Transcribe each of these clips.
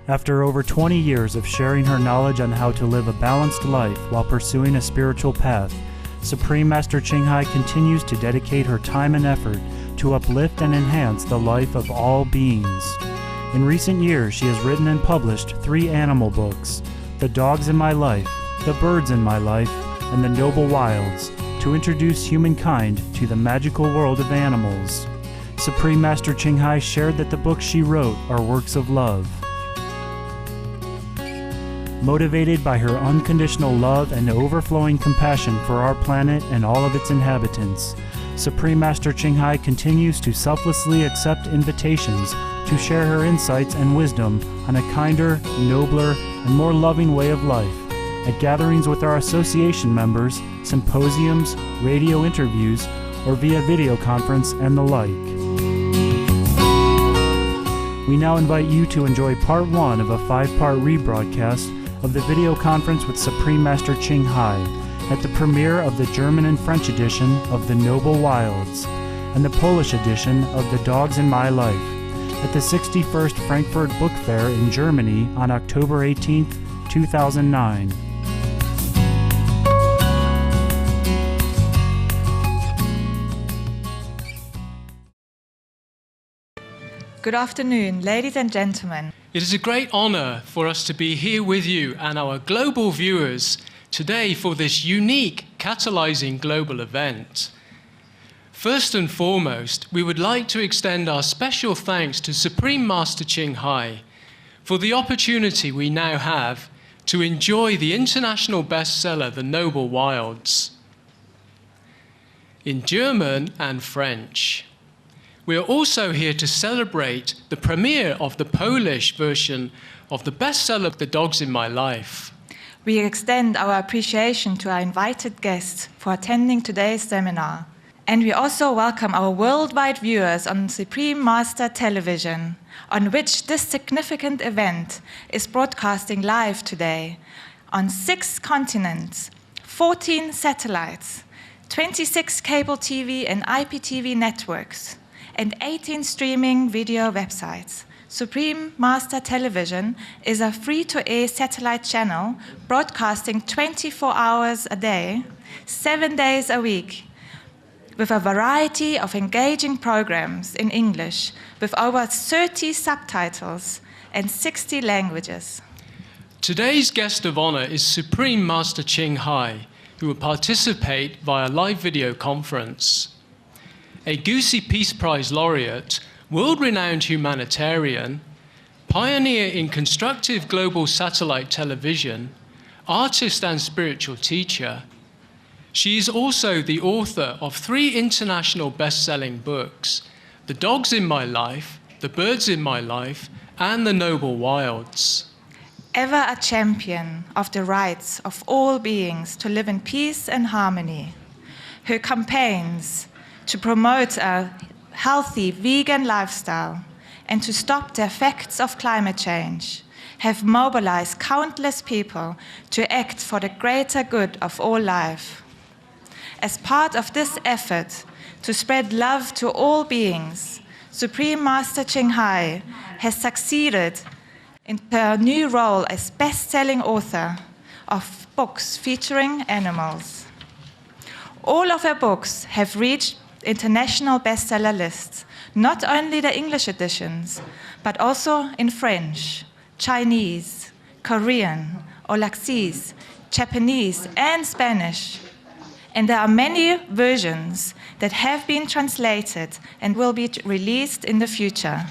After over 20 years of sharing her knowledge on how to live a balanced life while pursuing a spiritual path, Supreme Master Ching Hai continues to dedicate her time and effort to uplift and enhance the life of all beings. In recent years, she has written and published 3 animal books, The Dogs in My Life, The Birds in My Life, and The Noble Wilds, to introduce humankind to the magical world of animals. Supreme Master Ching Hai shared that the books she wrote are works of love. Motivated by her unconditional love and overflowing compassion for our planet and all of its inhabitants, Supreme Master Ching Hai continues to selflessly accept invitations to share her insights and wisdom on a kinder, nobler, and more loving way of life at gatherings with our association members, symposiums, radio interviews, or via video conference and the like. We now invite you to enjoy part 1 of a 5-part rebroadcast of the video conference with Supreme Master Ching Hai at the premiere of the German and French edition of The Noble Wilds and the Polish edition of The Dogs in My Life at the 61st Frankfurt Book Fair in Germany on October 18, 2009. Good afternoon, ladies and gentlemen. It is a great honor for us to be here with you and our global viewers today for this unique catalyzing global event. First and foremost, we would like to extend our special thanks to Supreme Master Ching Hai for the opportunity we now have to enjoy the international bestseller, The Noble Wilds, in German and French. We are also here to celebrate the premiere of the Polish version of the bestseller, The Dogs in My Life. We extend our appreciation to our invited guests for attending today's seminar. And we also welcome our worldwide viewers on Supreme Master Television, on which this significant event is broadcasting live today on 6 continents, 14 satellites, 26 cable TV and IPTV networks, and 18 streaming video websites. Supreme Master Television is a free-to-air satellite channel broadcasting 24 hours a day, 7 days a week, with a variety of engaging programs in English, with over 30 subtitles and 60 languages. Today's guest of honor is Supreme Master Ching Hai, who will participate via live video conference. A Goosey Peace Prize laureate, world-renowned humanitarian, pioneer in constructive global satellite television, artist and spiritual teacher, she is also the author of 3 international best-selling books, The Dogs in My Life, The Birds in My Life, and The Noble Wilds. Ever a champion of the rights of all beings to live in peace and harmony, her campaigns to promote a healthy vegan lifestyle and to stop the effects of climate change have mobilized countless people to act for the greater good of all life. As part of this effort to spread love to all beings, Supreme Master Ching Hai has succeeded in her new role as best-selling author of books featuring animals. All of her books have reached international bestseller lists, not only the English editions, but also in French, Chinese, Korean, Olaxese, Japanese, and Spanish. And there are many versions that have been translated and will be released in the future,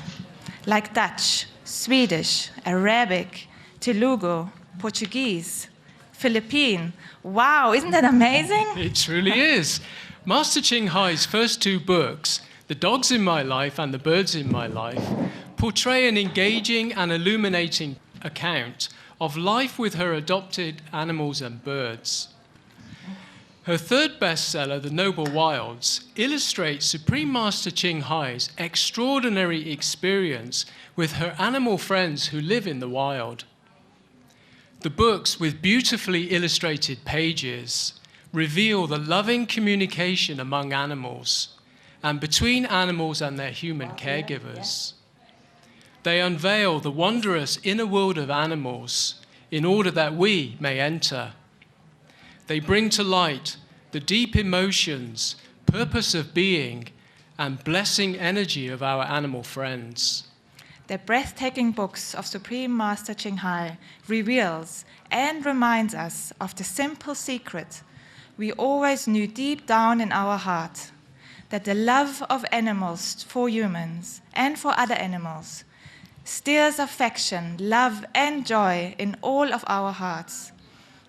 like Dutch, Swedish, Arabic, Telugu, Portuguese, Philippine. Wow, isn't that amazing? It truly is. Master Ching Hai's first 2 books, The Dogs in My Life and The Birds in My Life, portray an engaging and illuminating account of life with her adopted animals and birds. Her 3rd bestseller, The Noble Wilds, illustrates Supreme Master Ching Hai's extraordinary experience with her animal friends who live in the wild. The books, with beautifully illustrated pages, reveal the loving communication among animals and between animals and their human caregivers. They unveil the wondrous inner world of animals in order that we may enter. They bring to light the deep emotions, purpose of being, and blessing energy of our animal friends. The breathtaking books of Supreme Master Ching Hai reveals and reminds us of the simple secret we always knew deep down in our heart, that the love of animals for humans and for other animals stirs affection, love, and joy in all of our hearts.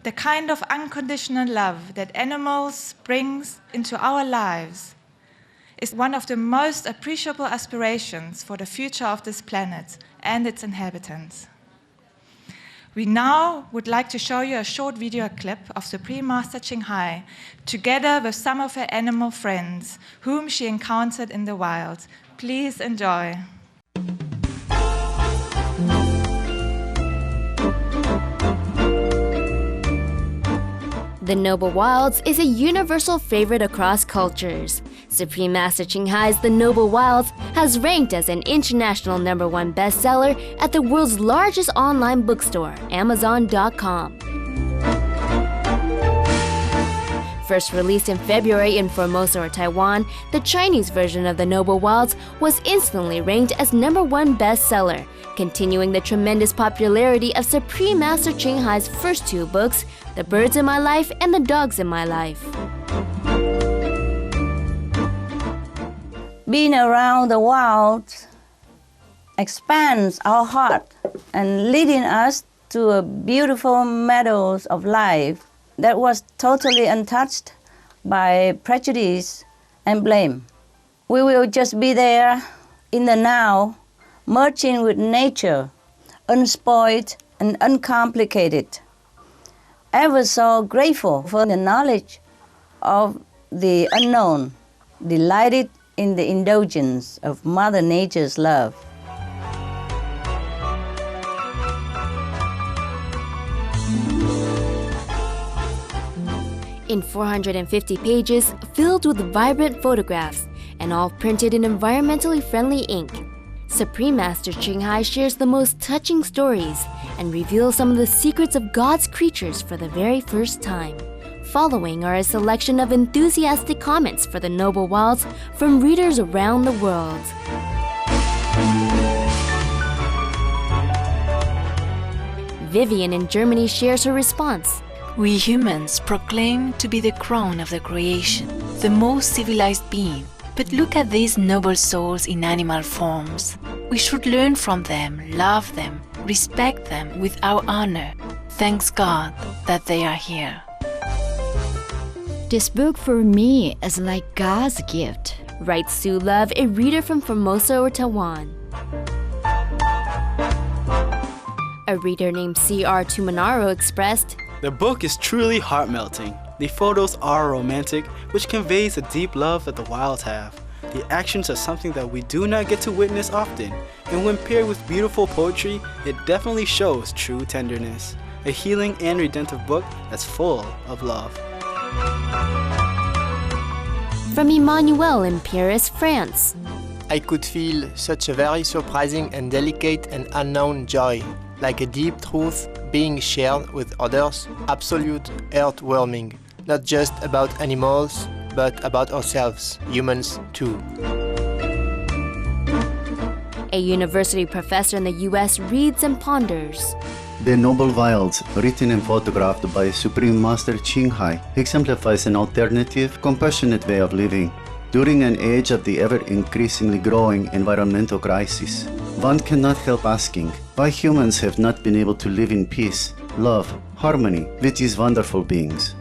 The kind of unconditional love that animals brings into our lives is one of the most appreciable aspirations for the future of this planet and its inhabitants. We now would like to show you a short video clip of Supreme Master Ching Hai together with some of her animal friends whom she encountered in the wild. Please enjoy. The Noble Wilds is a universal favorite across cultures. Supreme Master Ching Hai's The Noble Wilds has ranked as an international #1 bestseller at the world's largest online bookstore, Amazon.com. First released in February in Formosa or Taiwan, the Chinese version of The Noble Wilds was instantly ranked as #1 bestseller, continuing the tremendous popularity of Supreme Master Ching Hai's first two books, The Birds in My Life and The Dogs in My Life. Being around the wild expands our heart and leading us to beautiful meadows of life that was totally untouched by prejudice and blame. We will just be there in the now, merging with nature, unspoiled and uncomplicated. Ever so grateful for the knowledge of the unknown, delighted in the indulgence of Mother Nature's love. In 450 pages, filled with vibrant photographs, and all printed in environmentally friendly ink, Supreme Master Ching Hai shares the most touching stories and reveals some of the secrets of God's creatures for the very first time. Following are a selection of enthusiastic comments for the Noble Wilds from readers around the world. Vivian in Germany shares her response. We humans proclaim to be the crown of the creation, the most civilized being. But look at these noble souls in animal forms. We should learn from them, love them, respect them with our honor. Thanks God that they are here. This book for me is like God's gift, Writes Sue Love, a reader from Formosa or Taiwan. A reader named C.R. Tumanaro expressed, The book is truly heart-melting. The photos are romantic, which conveys a deep love that the wilds have. The actions are something that we do not get to witness often, and when paired with beautiful poetry, it definitely shows true tenderness. A healing and redemptive book that's full of love. From Emmanuel in Paris, France. I could feel such a very surprising and delicate and unknown joy, like a deep truth being shared with others, absolute heartwarming, not just about animals, but about ourselves, humans too. A university professor in the US reads and ponders. The Noble Wilds, written and photographed by Supreme Master Ching Hai, exemplifies an alternative, compassionate way of living. During an age of the ever-increasingly growing environmental crisis, one cannot help asking why humans have not been able to live in peace, love, harmony with these wonderful beings.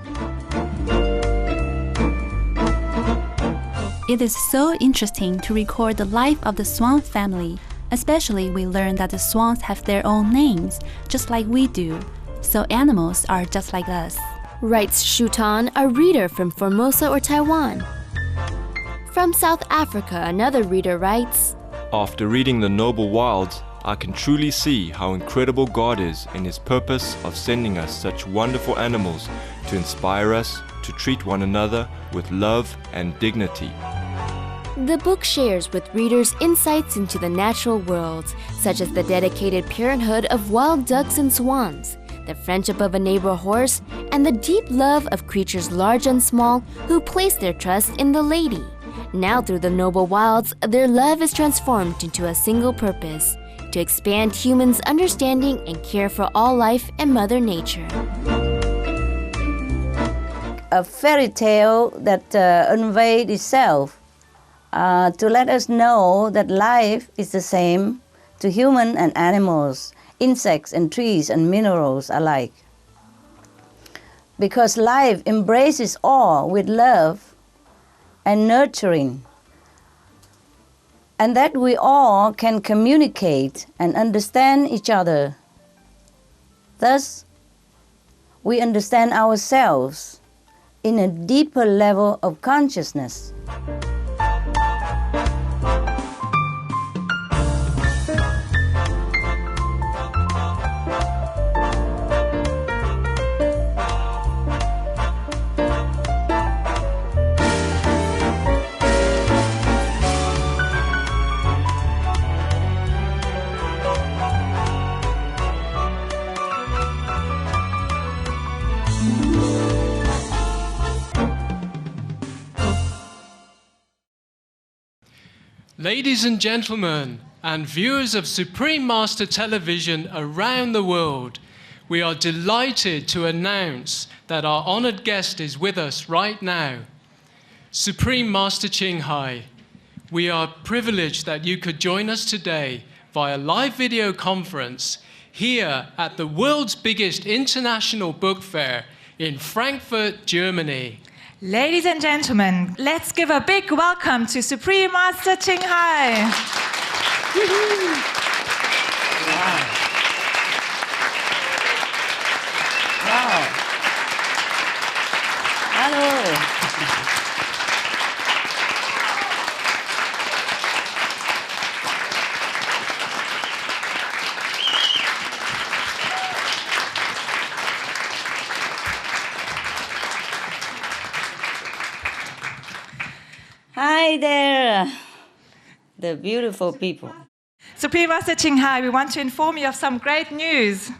It is so interesting to record the life of the swan family. Especially, we learn that the swans have their own names, just like we do. So animals are just like us. Writes Shutan, a reader from Formosa or Taiwan. From South Africa, another reader writes, After reading The Noble Wilds, I can truly see how incredible God is in His purpose of sending us such wonderful animals to inspire us to treat one another with love and dignity. The book shares with readers insights into the natural world, such as the dedicated parenthood of wild ducks and swans, the friendship of a neighbor horse, and the deep love of creatures large and small who place their trust in the lady. Now through the noble wilds, their love is transformed into a single purpose, to expand humans' understanding and care for all life and Mother Nature. A fairy tale that unveiled itself to let us know that life is the same to human and animals, insects and trees and minerals alike. Because life embraces all with love and nurturing, and that we all can communicate and understand each other. Thus, we understand ourselves in a deeper level of consciousness. Ladies and gentlemen, and viewers of Supreme Master Television around the world, we are delighted to announce that our honored guest is with us right now. Supreme Master Ching Hai, we are privileged that you could join us today via live video conference here at the world's biggest international book fair in Frankfurt, Germany. Ladies and gentlemen, let's give a big welcome to Supreme Master Ching Hai. Wow. Wow. Hello. Hi there, the beautiful people. Supreme Master Ching Hai, we want to inform you of some great news.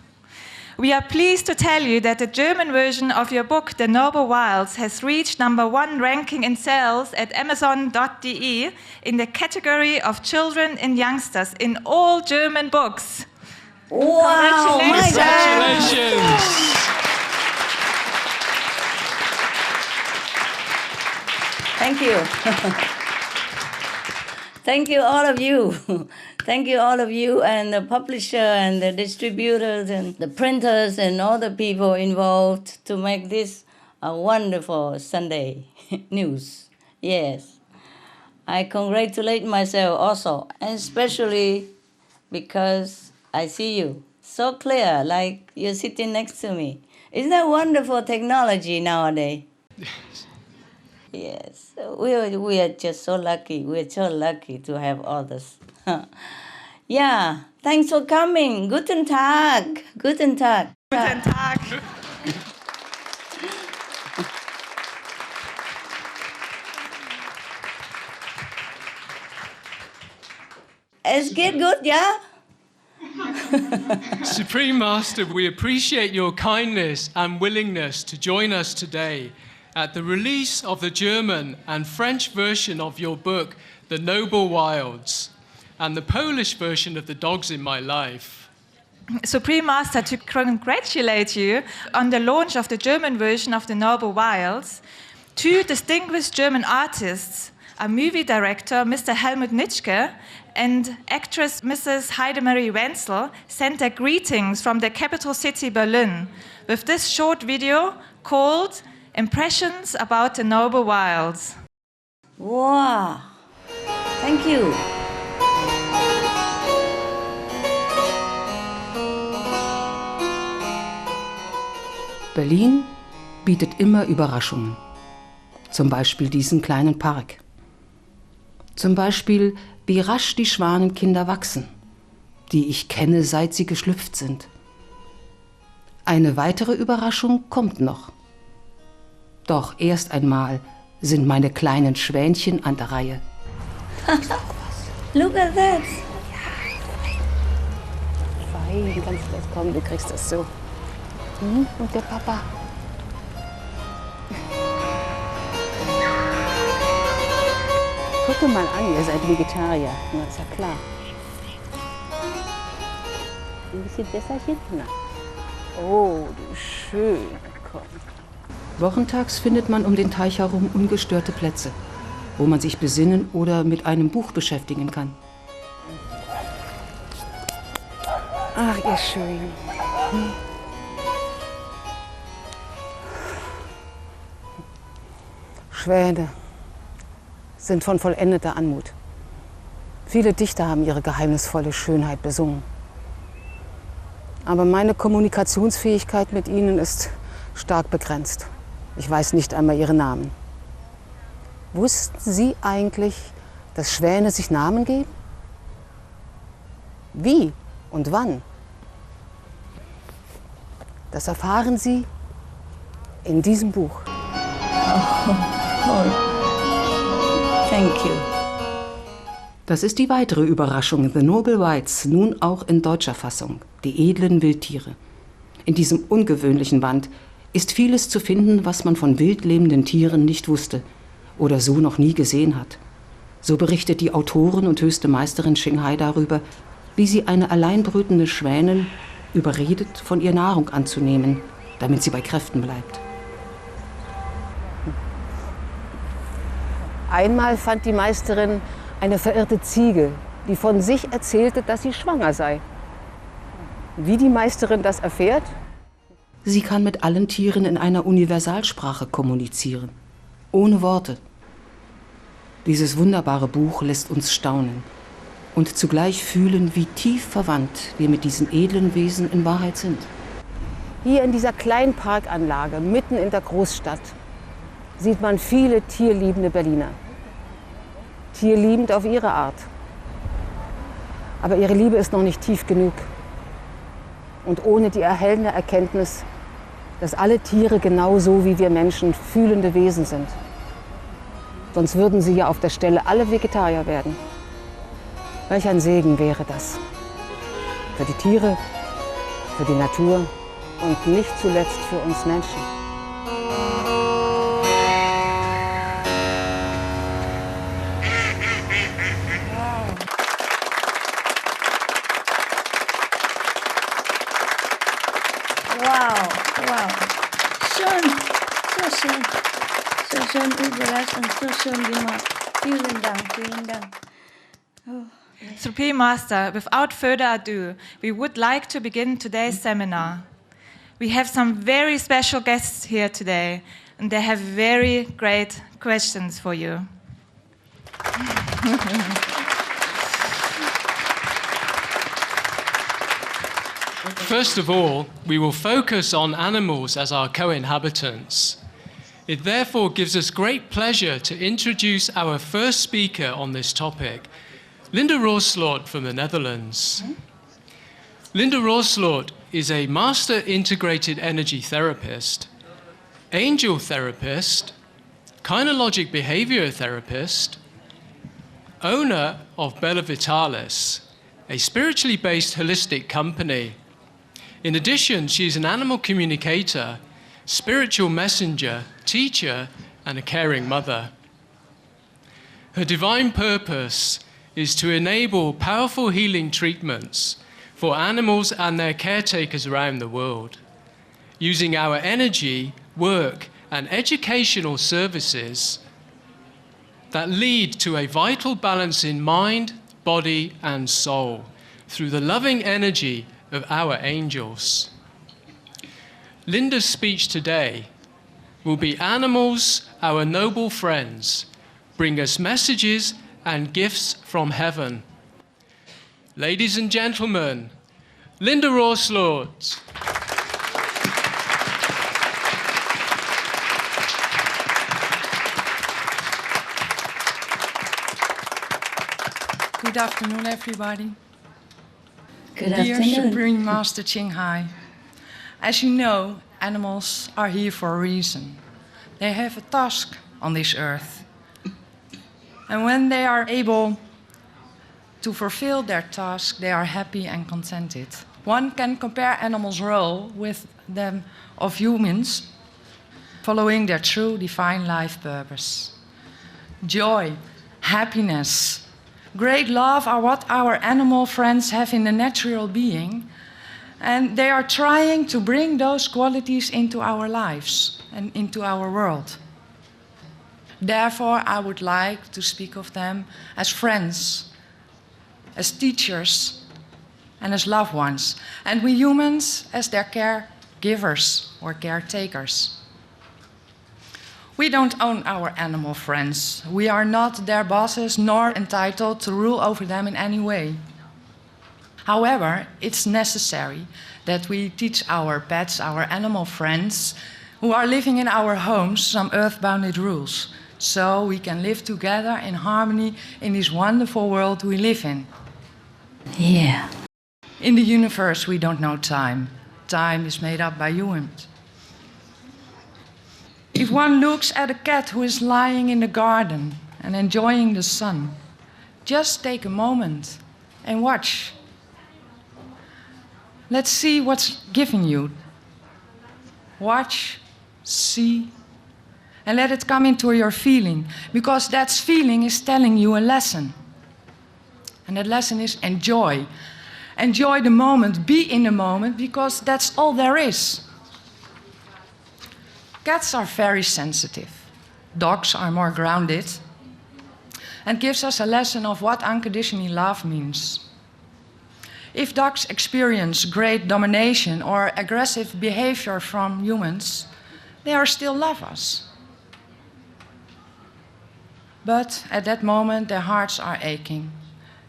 We are pleased to tell you that the German version of your book, The Noble Wilds, has reached #1 ranking in sales at Amazon.de in the category of children and youngsters in all German books. Wow! Congratulations! Thank you. Thank you, all of you. Thank you, all of you, and the publisher and the distributors and the printers and all the people involved to make this a wonderful Sunday news. Yes. I congratulate myself also, and especially because I see you so clear, like you're sitting next to me. Isn't that wonderful technology nowadays? Yes, we are just so lucky. We're so lucky to have all this. Yeah, thanks for coming. Guten Tag. Guten Tag. Guten Tag. Es geht gut, ja? Supreme Master, we appreciate your kindness and willingness to join us today at the release of the German and French version of your book, The Noble Wilds, and the Polish version of The Dogs in My Life. Supreme Master, to congratulate you on the launch of the German version of The Noble Wilds, two distinguished German artists, a movie director, Mr. Helmut Nitschke, and actress Mrs. Heidemarie Wenzel, sent their greetings from the capital city, Berlin, with this short video called Impressions about the Noble Wilds. Wow, thank you. Berlin bietet immer Überraschungen. Zum Beispiel diesen kleinen Park. Zum Beispiel, wie rasch die Schwanenkinder wachsen, die ich kenne, seit sie geschlüpft sind. Eine weitere Überraschung kommt noch. Doch erst einmal sind meine kleinen Schwänchen an der Reihe. Look at that. Fein, ganz gleich. Komm, du kriegst das so. Und der Papa. Guck dir mal an, ihr seid Vegetarier. Na, ist ja klar. Ein bisschen besser hinten. Oh, wie schön. Komm. Wochentags findet man um den Teich herum ungestörte Plätze, wo man sich besinnen oder mit einem Buch beschäftigen kann. Ach, ihr schön. Schwäne sind von vollendeter Anmut. Viele Dichter haben ihre geheimnisvolle Schönheit besungen. Aber meine Kommunikationsfähigkeit mit ihnen ist stark begrenzt. Ich weiß nicht einmal ihre Namen. Wussten Sie eigentlich, dass Schwäne sich Namen geben? Wie und wann? Das erfahren Sie in diesem Buch. Oh, thank you. Das ist die weitere Überraschung, The Noble Wights, nun auch in deutscher Fassung, die edlen Wildtiere. In diesem ungewöhnlichen Band ist vieles zu finden, was man von wild lebenden Tieren nicht wusste oder so noch nie gesehen hat. So berichtet die Autorin und höchste Meisterin Qinghai darüber, wie sie eine alleinbrütende Schwänin überredet, von ihr Nahrung anzunehmen, damit sie bei Kräften bleibt. Einmal fand die Meisterin eine verirrte Ziege, die von sich erzählte, dass sie schwanger sei. Wie die Meisterin das erfährt? Sie kann mit allen Tieren in einer Universalsprache kommunizieren, ohne Worte. Dieses wunderbare Buch lässt uns staunen und zugleich fühlen, wie tief verwandt wir mit diesen edlen Wesen in Wahrheit sind. Hier in dieser kleinen Parkanlage, mitten in der Großstadt, sieht man viele tierliebende Berliner. Tierliebend auf ihre Art. Aber ihre Liebe ist noch nicht tief genug. Und ohne die erhellende Erkenntnis, dass alle Tiere genauso wie wir Menschen fühlende Wesen sind. Sonst würden sie ja auf der Stelle alle Vegetarier werden. Welch ein Segen wäre das. Für die Tiere, für die Natur und nicht zuletzt für uns Menschen. Wow, wow. Schön, so schön. So schön überrascht und so schön gemacht. Vielen Dank, vielen Dank. Oh. Supreme Master, without further ado, we would like to begin today's seminar. We have some very special guests here today, and they have very great questions for you. First of all, we will focus on animals as our co-inhabitants. It therefore gives us great pleasure to introduce our first speaker on this topic, Linda Rooslort from the Netherlands. Linda Rooslort is a master integrated energy therapist, angel therapist, kinologic behavior therapist, owner of Bella Vitalis, a spiritually based holistic company. In addition, she is an animal communicator, spiritual messenger, teacher, and a caring mother. Her divine purpose is to enable powerful healing treatments for animals and their caretakers around the world, using our energy, work, and educational services that lead to a vital balance in mind, body, and soul through the loving energy of our angels. Linda's speech today will be Animals, Our Noble Friends, Bring Us Messages and Gifts from Heaven. Ladies and gentlemen, Linda Rooslort. Good afternoon, everybody. Good Dear afternoon. Supreme Master Qinghai, as you know, animals are here for a reason. They have a task on this earth. And when they are able to fulfill their task, they are happy and contented. One can compare animals' role with them of humans, following their true divine life purpose. Joy, happiness, great love are what our animal friends have in the natural being, and they are trying to bring those qualities into our lives and into our world. Therefore, I would like to speak of them as friends, as teachers, and as loved ones, and we humans as their caregivers or caretakers. We don't own our animal friends. We are not their bosses nor entitled to rule over them in any way. However, it's necessary that we teach our pets, our animal friends, who are living in our homes, some earth-bounded rules, so we can live together in harmony in this wonderful world we live in. Yeah. In the universe, we don't know time. Time is made up by humans. If one looks at a cat who is lying in the garden and enjoying the sun, just take a moment and watch. Let's see what's giving you. Watch, see, and let it come into your feeling, because that feeling is telling you a lesson. And that lesson is enjoy. Enjoy the moment, be in the moment, because that's all there is. Cats are very sensitive. Dogs are more grounded, and gives us a lesson of what unconditional love means. If dogs experience great domination or aggressive behavior from humans, they are still love us. But at that moment, their hearts are aching,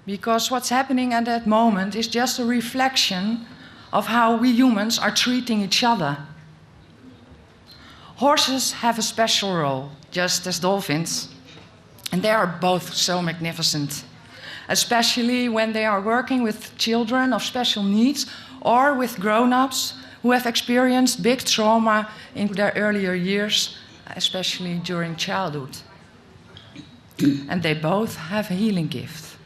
because what's happening at that moment is just a reflection of how we humans are treating each other. Horses have a special role, just as dolphins, and they are both so magnificent, especially when they are working with children of special needs or with grown-ups who have experienced big trauma in their earlier years, especially during childhood. And they both have a healing gift.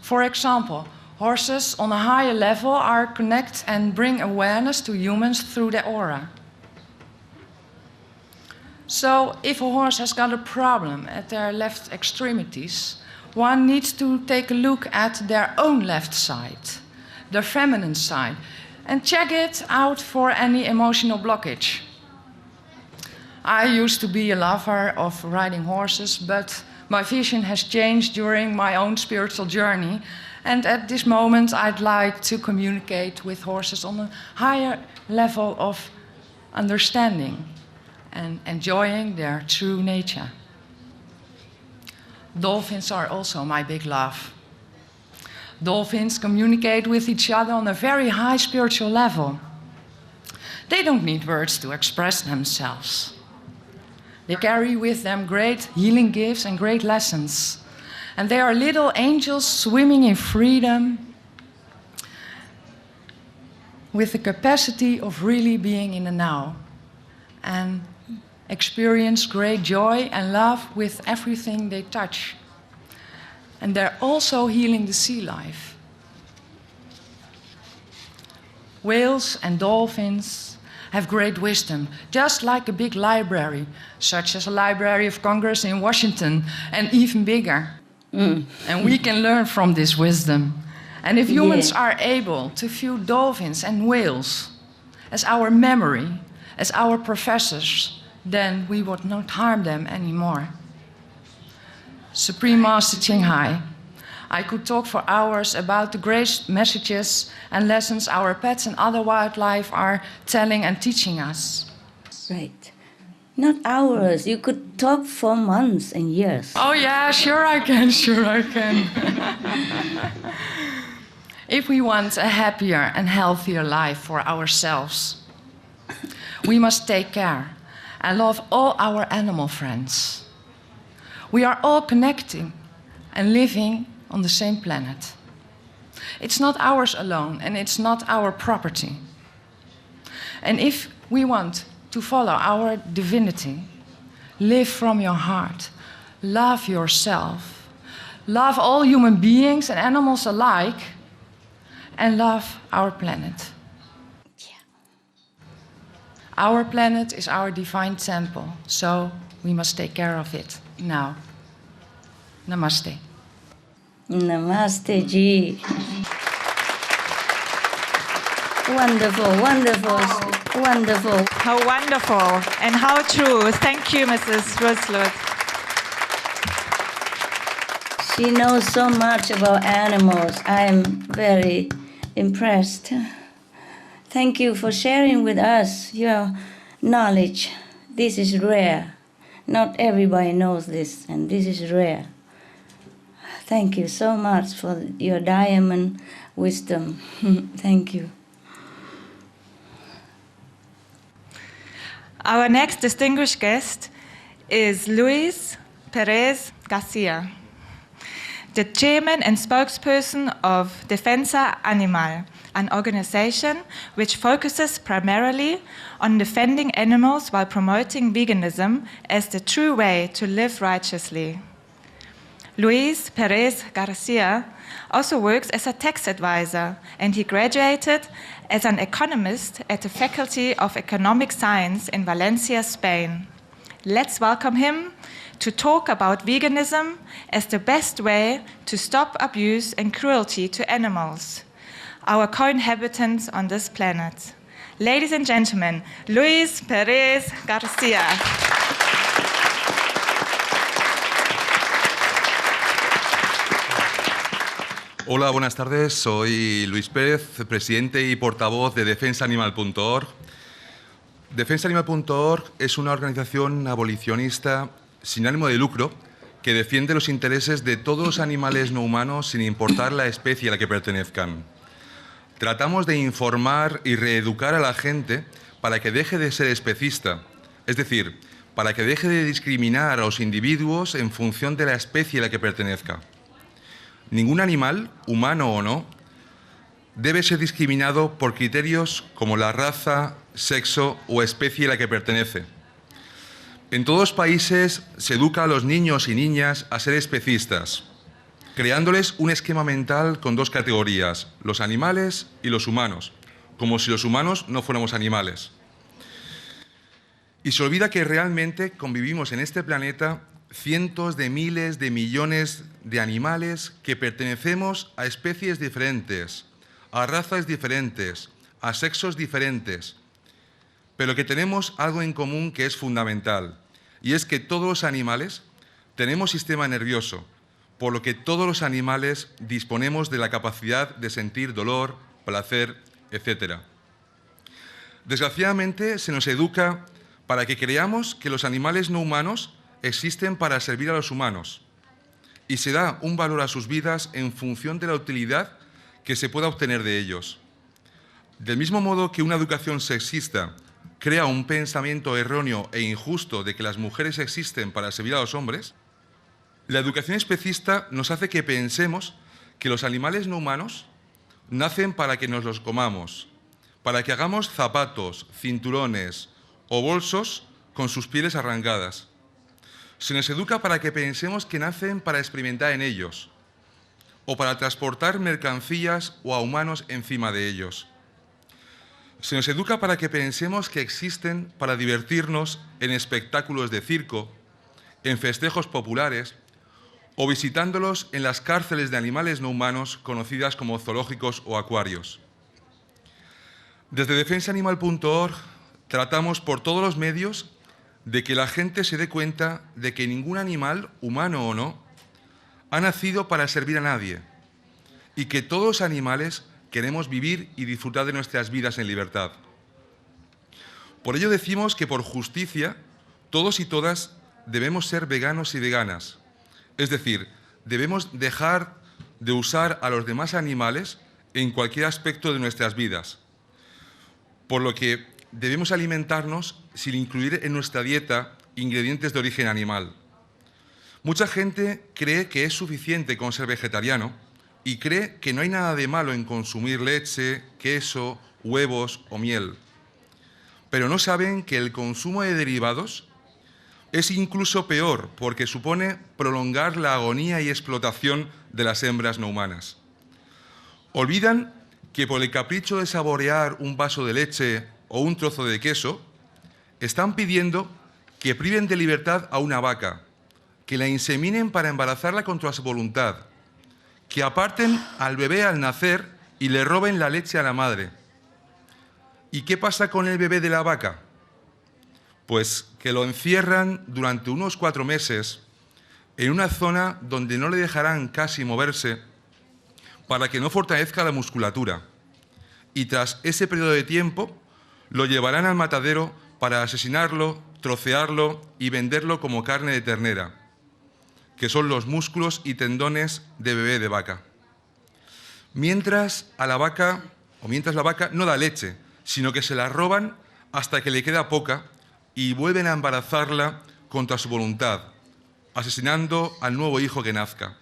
For example, horses on a higher level are connect and bring awareness to humans through their aura. So if a horse has got a problem at their left extremities, one needs to take a look at their own left side, their feminine side, and check it out for any emotional blockage. I used to be a lover of riding horses, but my vision has changed during my own spiritual journey. And at this moment, I'd like to communicate with horses on a higher level of understanding and enjoying their true nature. Dolphins are also my big love. Dolphins communicate with each other on a very high spiritual level. They don't need words to express themselves. They carry with them great healing gifts and great lessons. And they are little angels swimming in freedom with the capacity of really being in the now and experience great joy and love with everything they touch. And they're also healing the sea life. Whales and dolphins have great wisdom, just like a big library, such as a Library of Congress in Washington, and even bigger. And we can learn from this wisdom. And if humans are able to view dolphins and whales as our memory, as our professors, then we would not harm them anymore. Supreme Master Ching Hai, I could talk for hours about the great messages and lessons our pets and other wildlife are telling and teaching us. Right. Not hours. You could talk for months and years. Oh yeah, sure I can, sure I can. If we want a happier and healthier life for ourselves, we must take care and love all our animal friends. We are all connecting and living on the same planet. It's not ours alone, and it's not our property. And if we want to follow our divinity, live from your heart, love yourself, love all human beings and animals alike, and love our planet. Our planet is our divine temple, so we must take care of it now. Namaste. Namaste, Ji. Wonderful, wonderful, wonderful. How wonderful and how true. Thank you, Mrs. Ruslut. She knows so much about animals. I'm very impressed. Thank you for sharing with us your knowledge. This is rare. Not everybody knows this, and this is rare. Thank you so much for your diamond wisdom. Thank you. Our next distinguished guest is Luis Perez Garcia, the chairman and spokesperson of Defensa Animal, an organization which focuses primarily on defending animals while promoting veganism as the true way to live righteously. Luis Perez Garcia also works as a tax advisor, and he graduated as an economist at the Faculty of Economic Science in Valencia, Spain. Let's welcome him to talk about veganism as the best way to stop abuse and cruelty to animals, our co-inhabitants on this planet. Ladies and gentlemen, Luis Perez Garcia. Hola, buenas tardes. Soy Luis Pérez, presidente y portavoz de defensaanimal.org. Defensaanimal.org es una organización abolicionista sin ánimo de lucro que defiende los intereses de todos los animales no humanos sin importar la especie a la que pertenezcan. Tratamos de informar y reeducar a la gente para que deje de ser especista, es decir, para que deje de discriminar a los individuos en función de la especie a la que pertenezca. Ningún animal, humano o no, debe ser discriminado por criterios como la raza, sexo o especie a la que pertenece. En todos los países se educa a los niños y niñas a ser especistas, creándoles un esquema mental con dos categorías, los animales y los humanos, como si los humanos no fuéramos animales. Y se olvida que realmente convivimos en este planeta cientos de miles de millones de animales que pertenecemos a especies diferentes, a razas diferentes, a sexos diferentes, pero que tenemos algo en común que es fundamental, y es que todos los animales tenemos sistema nervioso, por lo que todos los animales disponemos de la capacidad de sentir dolor, placer, etc. Desgraciadamente se nos educa para que creamos que los animales no humanos existen para servir a los humanos y se da un valor a sus vidas en función de la utilidad que se pueda obtener de ellos. Del mismo modo que una educación sexista crea un pensamiento erróneo e injusto de que las mujeres existen para servir a los hombres, la educación especista nos hace que pensemos que los animales no humanos nacen para que nos los comamos, para que hagamos zapatos, cinturones o bolsos con sus pieles arrancadas. Se nos educa para que pensemos que nacen para experimentar en ellos o para transportar mercancías o a humanos encima de ellos. Se nos educa para que pensemos que existen para divertirnos en espectáculos de circo, en festejos populares o visitándolos en las cárceles de animales no humanos conocidas como zoológicos o acuarios. Desde defensaanimal.org tratamos por todos los medios de que la gente se dé cuenta de que ningún animal, humano o no, ha nacido para servir a nadie y que todos los animales queremos vivir y disfrutar de nuestras vidas en libertad. Por ello decimos que por justicia todos y todas debemos ser veganos y veganas, es decir, debemos dejar de usar a los demás animales en cualquier aspecto de nuestras vidas, por lo que debemos alimentarnos sin incluir en nuestra dieta ingredientes de origen animal. Mucha gente cree que es suficiente con ser vegetariano y cree que no hay nada de malo en consumir leche, queso, huevos o miel. Pero no saben que el consumo de derivados es incluso peor porque supone prolongar la agonía y explotación de las hembras no humanas. Olvidan que por el capricho de saborear un vaso de leche o un trozo de queso, están pidiendo que priven de libertad a una vaca, que la inseminen para embarazarla contra su voluntad, que aparten al bebé al nacer y le roben la leche a la madre. ¿Y qué pasa con el bebé de la vaca? Pues que lo encierran durante unos 4 meses en una zona donde no le dejarán casi moverse para que no fortalezca la musculatura. Y tras ese periodo de tiempo, lo llevarán al matadero para asesinarlo, trocearlo y venderlo como carne de ternera, que son los músculos y tendones de bebé de vaca. Mientras la vaca no da leche, sino que se la roban hasta que le queda poca y vuelven a embarazarla contra su voluntad, asesinando al nuevo hijo que nazca.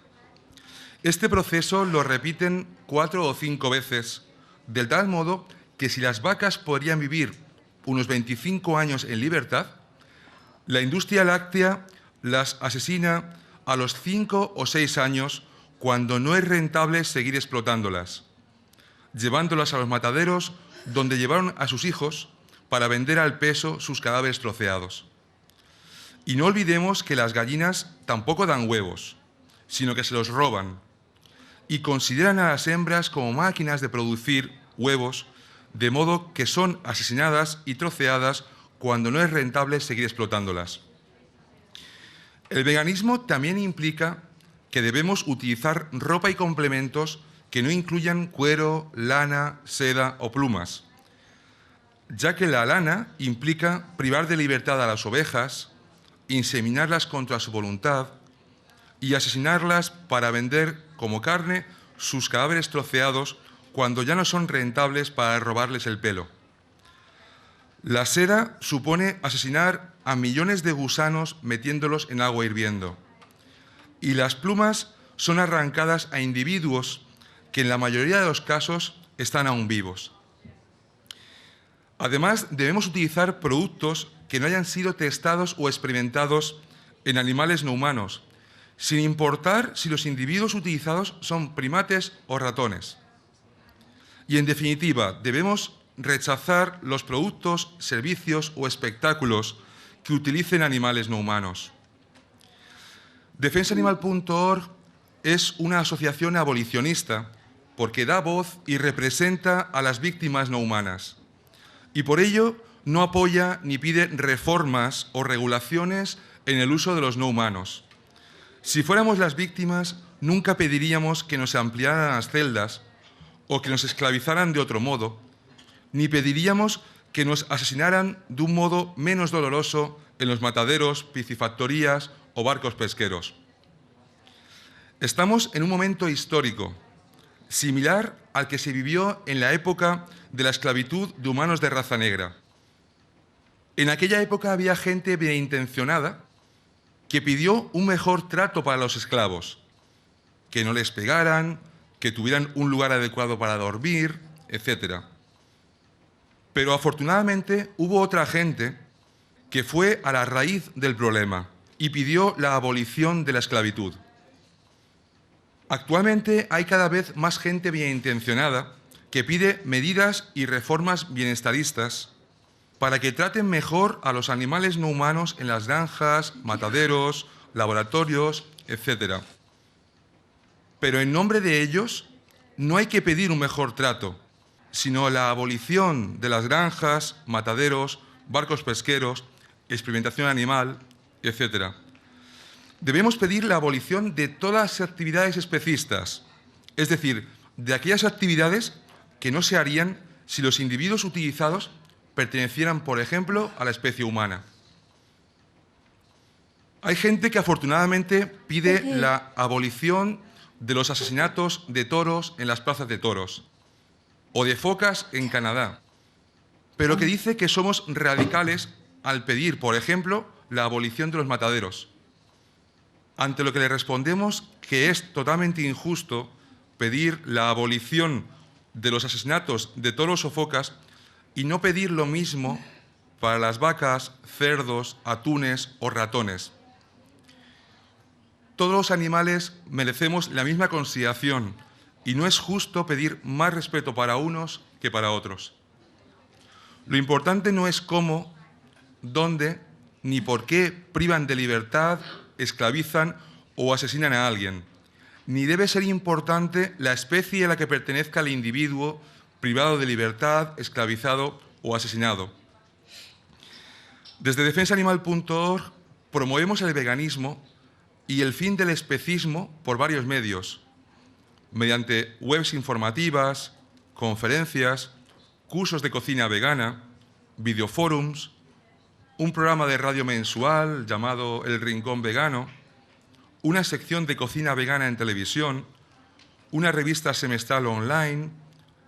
Este proceso lo repiten 4 o 5 veces, de tal modo que si las vacas podrían vivir unos 25 años en libertad, la industria láctea las asesina a los 5 o 6 años cuando no es rentable seguir explotándolas, llevándolas a los mataderos donde llevaron a sus hijos para vender al peso sus cadáveres troceados. Y no olvidemos que las gallinas tampoco dan huevos, sino que se los roban y consideran a las hembras como máquinas de producir huevos, de modo que son asesinadas y troceadas cuando no es rentable seguir explotándolas. El veganismo también implica que debemos utilizar ropa y complementos que no incluyan cuero, lana, seda o plumas, ya que la lana implica privar de libertad a las ovejas, inseminarlas contra su voluntad y asesinarlas para vender como carne sus cadáveres troceados cuando ya no son rentables para robarles el pelo. La seda supone asesinar a millones de gusanos metiéndolos en agua hirviendo. Y las plumas son arrancadas a individuos que en la mayoría de los casos están aún vivos. Además, debemos utilizar productos que no hayan sido testados o experimentados en animales no humanos, sin importar si los individuos utilizados son primates o ratones. Y en definitiva, debemos rechazar los productos, servicios o espectáculos que utilicen animales no humanos. Defensaanimal.org es una asociación abolicionista porque da voz y representa a las víctimas no humanas. Y por ello no apoya ni pide reformas o regulaciones en el uso de los no humanos. Si fuéramos las víctimas, nunca pediríamos que nos ampliaran las celdas o que nos esclavizaran de otro modo, ni pediríamos que nos asesinaran de un modo menos doloroso en los mataderos, piscifactorías o barcos pesqueros. Estamos en un momento histórico, similar al que se vivió en la época de la esclavitud de humanos de raza negra. En aquella época había gente bienintencionada que pidió un mejor trato para los esclavos, que no les pegaran, que tuvieran un lugar adecuado para dormir, etc. Pero afortunadamente hubo otra gente que fue a la raíz del problema y pidió la abolición de la esclavitud. Actualmente hay cada vez más gente bienintencionada que pide medidas y reformas bienestaristas para que traten mejor a los animales no humanos en las granjas, mataderos, laboratorios, etc. Pero en nombre de ellos no hay que pedir un mejor trato, sino la abolición de las granjas, mataderos, barcos pesqueros, experimentación animal, etc. Debemos pedir la abolición de todas las actividades especistas, es decir, de aquellas actividades que no se harían si los individuos utilizados pertenecieran, por ejemplo, a la especie humana. Hay gente que afortunadamente pide la abolición de los asesinatos de toros en las plazas de toros o de focas en Canadá, pero que dice que somos radicales al pedir, por ejemplo, la abolición de los mataderos. Ante lo que le respondemos que es totalmente injusto pedir la abolición de los asesinatos de toros o focas y no pedir lo mismo para las vacas, cerdos, atunes o ratones. Todos los animales merecemos la misma consideración y no es justo pedir más respeto para unos que para otros. Lo importante no es cómo, dónde ni por qué privan de libertad, esclavizan o asesinan a alguien, ni debe ser importante la especie a la que pertenezca el individuo privado de libertad, esclavizado o asesinado. Desde defensaanimal.org promovemos el veganismo y el fin del especismo por varios medios, mediante webs informativas, conferencias, cursos de cocina vegana, videoforums, un programa de radio mensual llamado El Rincón Vegano, una sección de cocina vegana en televisión, una revista semestral online,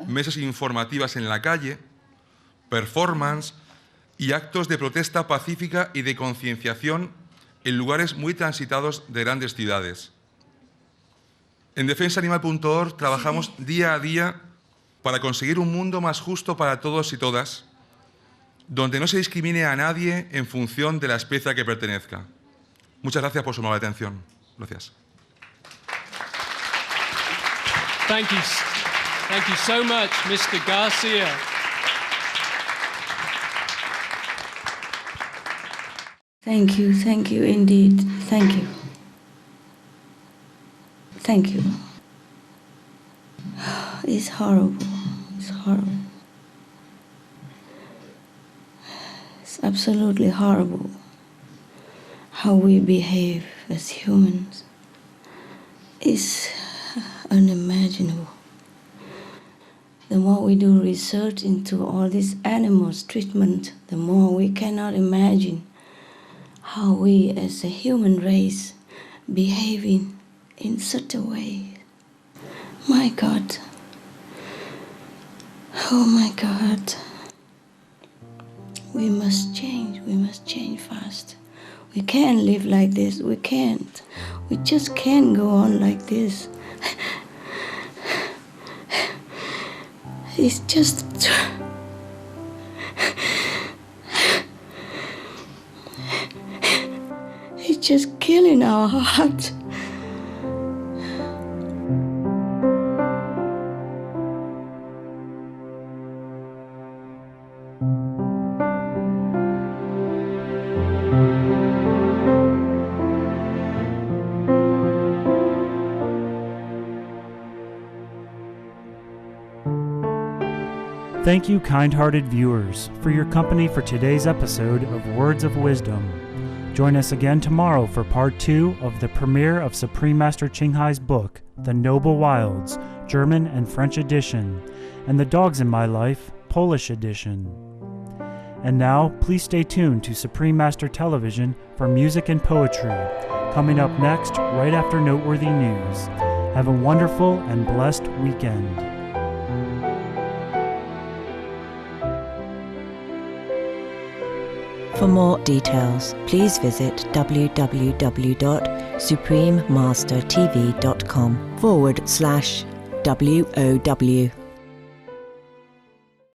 mesas informativas en la calle, performance y actos de protesta pacífica y de concienciación en lugares muy transitados de grandes ciudades. En defensaanimal.org trabajamos día a día para conseguir un mundo más justo para todos y todas, donde no se discrimine a nadie en función de la especie a que pertenezca. Muchas gracias por su amable atención. Gracias. Thank you so much, Mr. Garcia. Thank you indeed. Thank you. Thank you. It's horrible. It's horrible. It's absolutely horrible how we behave as humans. It's unimaginable. The more we do research into all this animals treatment, the more we cannot imagine how we as a human race behaving in such a way. My God. Oh my God. We must change fast. We can't live like this, we can't. We just can't go on like this. It's just... It's just killing our heart. Thank you, kind-hearted viewers, for your company for today's episode of Words of Wisdom. Join us again tomorrow for part 2 of the premiere of Supreme Master Qinghai's book, The Noble Wilds, German and French edition, and The Dogs in My Life, Polish edition. And now, please stay tuned to Supreme Master Television for music and poetry, coming up next right after Noteworthy News. Have a wonderful and blessed weekend. For more details, please visit www.suprememastertv.com/WOW.